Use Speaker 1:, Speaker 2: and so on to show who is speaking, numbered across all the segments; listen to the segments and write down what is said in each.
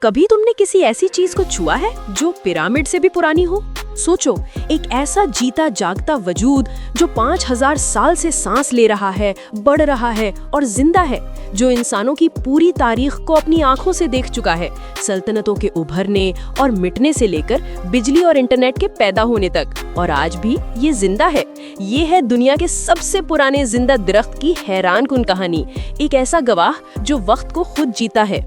Speaker 1: कभी तुमने किसी ऐसी चीज को छुआ है जो पिरामिड से भी पुरानी हो? सोचो, एक ऐसा जीता जागता वजूद जो 5000 साल से सांस ले रहा है, बढ़ रहा है और जिंदा है, जो इंसानों की पूरी तारीख को अपनी आंखों से देख चुका है, सल्तनतों के उभरने और मिटने से लेकर बिजली और इंटरनेट के पैदा होने तक, और आज भी ये जिंदा है। ये है दुनिया के सबसे पुराने जिंदा दरख्त की हैरानकुन कहानी, एक ऐसा गवाह जो वक्त को खुद जीता है।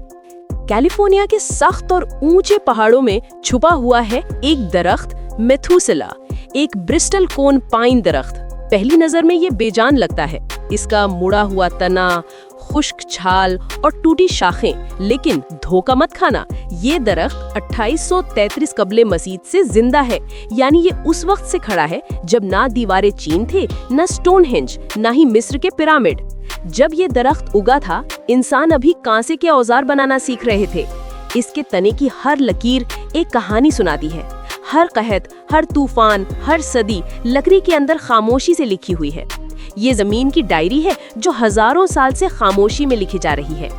Speaker 1: कैलिफोर्निया के सख्त और ऊंचे पहाड़ों में छुपा हुआ है एक दरख्त, मेथुसेला, एक ब्रिस्टल कोन पाइन दरख्त। पहली नजर में ये बेजान लगता है, इसका मुड़ा हुआ तना, खुश्क छाल और टूटी शाखें, लेकिन धोखा मत खाना, ये दरख्त 2833 कबले मसीह से जिंदा है। यानी ये उस वक्त से खड़ा है जब ना दीवारें चीन थे, ना स्टोनहेंज, ना ही मिस्र के पिरामिड। जब ये दरख्त उगा था, इंसान अभी कांसे के औजार बनाना सीख रहे थे। इसके तने की हर लकीर एक कहानी सुनाती है। हर कहत, हर तूफान, हर सदी लकड़ी के अंदर खामोशी से लिखी हुई है। ये जमीन की डायरी है जो हजारों साल से खामोशी में लिखी जा रही है।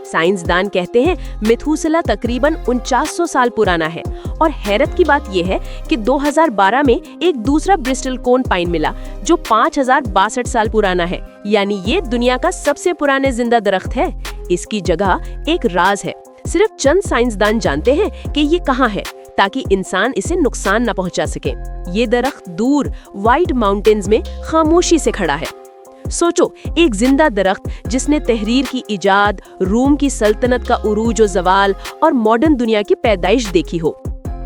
Speaker 1: साइंसदान कहते हैं मेथुसेला तकरीबन 4900 साल पुराना है, और हैरत की बात यह है कि 2012 में एक दूसरा ब्रिस्टल कोन पाइन मिला जो 5062 साल पुराना है। यानी ये दुनिया का सबसे पुराने जिंदा दरख्त है। इसकी जगह एक राज है, सिर्फ चंद साइंसदान जानते हैं कि ये कहाँ है, ताकि इंसान इसे नुकसान न पहुंचा सके। ये दरख्त दूर व्हाइट माउंटेन्स में खामोशी से खड़ा है। सोचो, एक जिंदा दरख्त जिसने तहरीर की इजाद, रूम की सल्तनत का उरूज और जवाल और मॉडर्न दुनिया की पैदाइश देखी हो।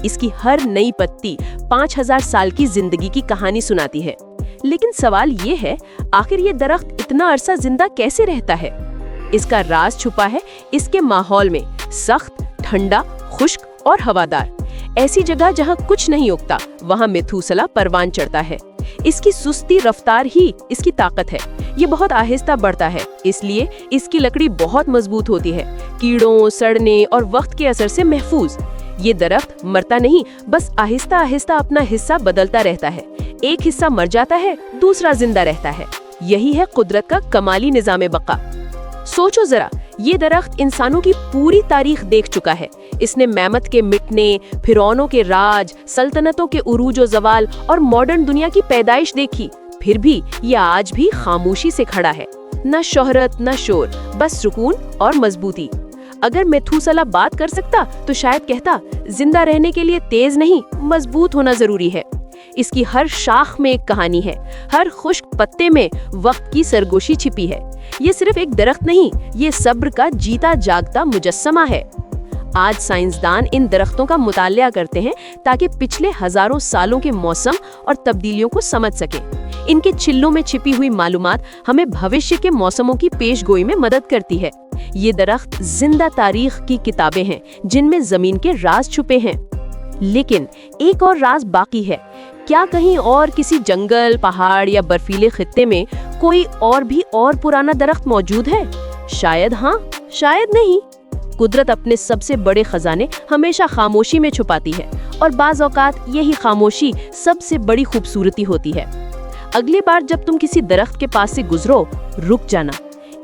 Speaker 1: इसकी हर नई पत्ती 5000 साल की जिंदगी की कहानी सुनाती है। लेकिन सवाल ये है, आखिर ये दरख्त इतना अरसा जिंदा कैसे रहता है? इसका राज छुपा है इसके माहौल में, सख्त, ठंडा, खुश्क और हवादार। ऐसी जगह जहाँ कुछ नहीं उगता, वहाँ मेथुसेला परवान चढ़ता है। इसकी सुस्ती रफ्तार ही इसकी ताकत है। ये बहुत आहिस्ता बढ़ता है, इसलिए इसकी लकड़ी बहुत मजबूत होती है, कीड़ों, सड़ने और वक्त के असर से महफूज। ये दरख्त मरता नहीं, बस आहिस्ता आहिस्ता अपना हिस्सा बदलता रहता है। एक हिस्सा मर जाता है, दूसरा जिंदा रहता है। यही है कुदरत का कमाली निज़ाम बका। सोचो जरा, ये दरख्त इंसानों की पूरी तारीख देख चुका है। इसने मैमथ के मिटने, फिरौनों के राज, सल्तनतों के उरूज और जवाल और मॉडर्न दुनिया की पैदाइश देखी। फिर भी ये आज भी खामोशी से खड़ा है, न शोहरत न शोर, बस सुकून और मजबूती। अगर मेथुसेला बात कर सकता तो शायद कहता, जिंदा रहने के लिए तेज नहीं, मजबूत होना जरूरी है। इसकी हर शाख में एक कहानी है, हर खुश्क पत्ते में वक्त की सरगोशी छिपी है। ये सिर्फ एक दरख्त नहीं, ये सब्र का जीता जागता मुजस्समा है। आज साइंसदान इन दरख्तों का मुतालिया करते हैं ताकि पिछले हजारों सालों के मौसम और तब्दीलियों को समझ सकें। इनके छिल्लों में छिपी हुई मालूमात हमें भविष्य के मौसमों की पेशगोई में मदद करती है। ये दरख्त जिंदा तारीख की किताबें हैं जिनमें जमीन के राज छुपे हैं। लेकिन एक और राज बाकी है। क्या कहीं और किसी जंगल, पहाड़ या बर्फीले खित्ते में कोई और पुराना दरख्त मौजूद है? शायद हाँ, शायद नहीं। कुदरत अपने सबसे बड़े खजाने हमेशा खामोशी में छुपाती है, और बाज़ औक़ात यही खामोशी सबसे बड़ी खूबसूरती होती है। अगली बार जब तुम किसी दरख्त के पास से गुजरो, रुक जाना,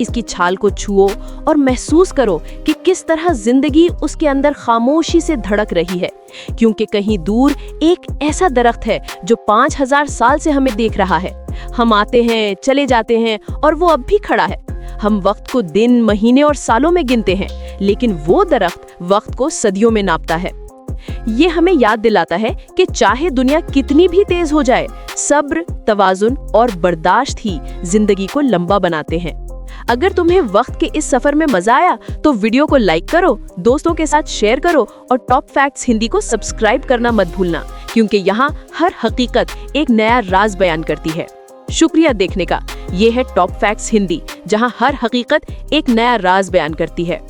Speaker 1: इसकी छाल को छुओ और महसूस करो कि किस तरह जिंदगी उसके अंदर खामोशी से धड़क रही है। क्योंकि कहीं दूर एक ऐसा दरख्त है जो 5000 साल से हमें देख रहा है। हम आते हैं, चले जाते हैं, और वो अब भी खड़ा है। हम वक्त को दिन, महीने और सालों में गिनते हैं, लेकिन वो दरख्त वक्त को सदियों में नापता है। ये हमें याद दिलाता है कि चाहे दुनिया कितनी भी तेज हो जाए, सब्र, तवाजुन और बर्दाश्त ही जिंदगी को लंबा बनाते हैं। अगर तुम्हें वक्त के इस सफर में मजा आया तो वीडियो को लाइक करो, दोस्तों के साथ शेयर करो, और टॉप फैक्ट्स हिंदी को सब्सक्राइब करना मत भूलना, क्योंकि यहाँ हर हकीकत एक नया राज बयान करती है। शुक्रिया देखने का। ये है टॉप फैक्ट्स हिंदी, जहाँ हर हकीकत एक नया राज बयान करती है।